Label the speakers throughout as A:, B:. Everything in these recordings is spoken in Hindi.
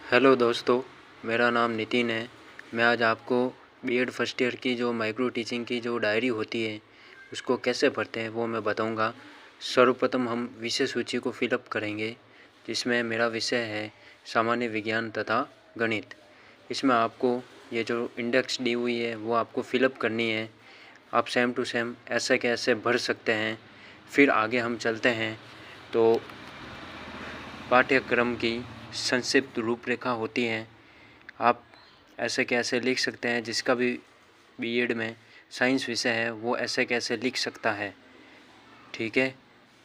A: हेलो दोस्तों, मेरा नाम नितिन है। मैं आज आपको बीएड फर्स्ट ईयर की जो माइक्रो टीचिंग की जो डायरी होती है उसको कैसे भरते हैं वो मैं बताऊंगा। सर्वप्रथम हम विषय सूची को फिलअप करेंगे, जिसमें मेरा विषय है सामान्य विज्ञान तथा गणित। इसमें आपको ये जो इंडेक्स दी हुई है वो आपको फिलअप करनी है। आप सेम टू सेम ऐसे के ऐसे भर सकते हैं। फिर आगे हम चलते हैं तो पाठ्यक्रम की संक्षिप्त रूपरेखा होती है। आप ऐसे कैसे लिख सकते हैं, जिसका भी बीएड में साइंस विषय है वो ऐसे कैसे लिख सकता है। ठीक है,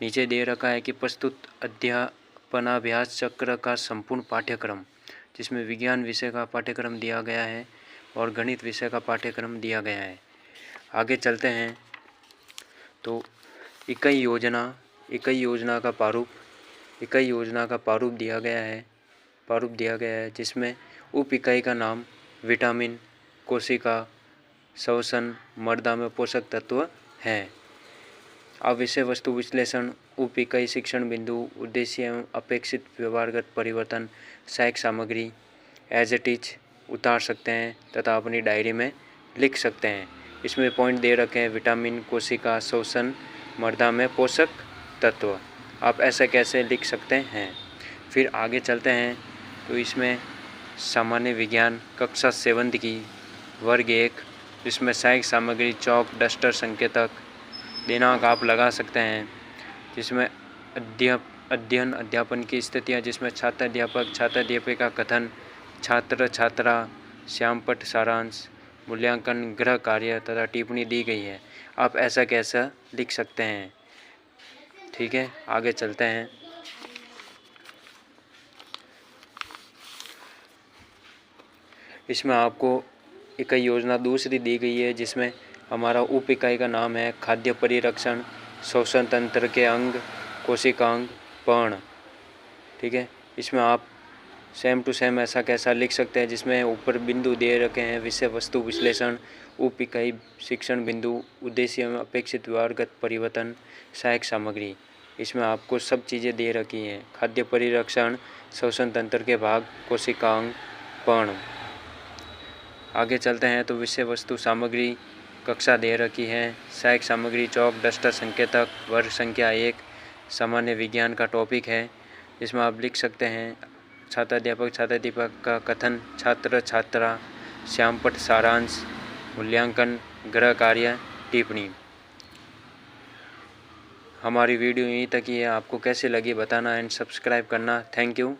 A: नीचे दे रखा है कि प्रस्तुत अध्यापनाभ्यास चक्र का संपूर्ण पाठ्यक्रम, जिसमें विज्ञान विषय का पाठ्यक्रम दिया गया है और गणित विषय का पाठ्यक्रम दिया गया है। आगे चलते हैं तो इकाई योजना का प्रारूप दिया गया है, जिसमें उप इकाई का नाम विटामिन, कोशिका, श्वसन, मृदा में पोषक तत्व है। अब विषय वस्तु विश्लेषण, उप इकाई शिक्षण बिंदु, उद्देश्य एवं अपेक्षित व्यवहारगत परिवर्तन, सहायक सामग्री एज इट इज उतार सकते हैं तथा अपनी डायरी में लिख सकते हैं। इसमें पॉइंट दे रखे हैं विटामिन, कोशिका, श्वसन, मृदा में पोषक तत्व। आप ऐसा कैसे लिख सकते हैं। फिर आगे चलते हैं तो इसमें सामान्य विज्ञान कक्षा 7 की वर्ग 1, जिसमें सहायक सामग्री चौक, डस्टर, संकेतक, दिनांक आप लगा सकते हैं। जिसमें अध्ययन अध्यापन की स्थितियाँ, जिसमें छात्र अध्यापक, छात्र अध्यापिका कथन, छात्र छात्रा, श्यामपट्ट सारांश, मूल्यांकन, गृह कार्य तथा टिप्पणी दी गई है। आप ऐसा कैसा लिख सकते हैं। ठीक है, आगे चलते हैं। इसमें आपको इकाई योजना दूसरी दी गई है, जिसमें हमारा उप इकाई का नाम है खाद्य परिरक्षण, श्वसन तंत्र के अंग, कोशिकांग, पर्ण। ठीक है, इसमें आप सेम टू सेम ऐसा कैसा लिख सकते हैं, जिसमें ऊपर बिंदु दे रखे हैं विषय वस्तु विश्लेषण, उप इकाई शिक्षण बिंदु, उद्देश्य में अपेक्षित व्यवहारगत परिवर्तन, सहायक सामग्री। इसमें आपको सब चीज़ें दे रखी हैं। खाद्य परिरक्षण, श्वसन तंत्र के भाग, कोशिकांग, पर्ण। आगे चलते हैं तो विषय वस्तु सामग्री कक्षा दे रखी है। सहायक सामग्री चौक, डस्टर, संकेतक, वर्ग संख्या 1 सामान्य विज्ञान का टॉपिक है। इसमें आप लिख सकते हैं छात्र अध्यापक का कथन, छात्र छात्रा, श्यामपट्ट सारांश, मूल्यांकन, गृह कार्य, टिप्पणी। हमारी वीडियो यहीं तक ही है। आपको कैसे लगी बताना एंड सब्सक्राइब करना। Thank you.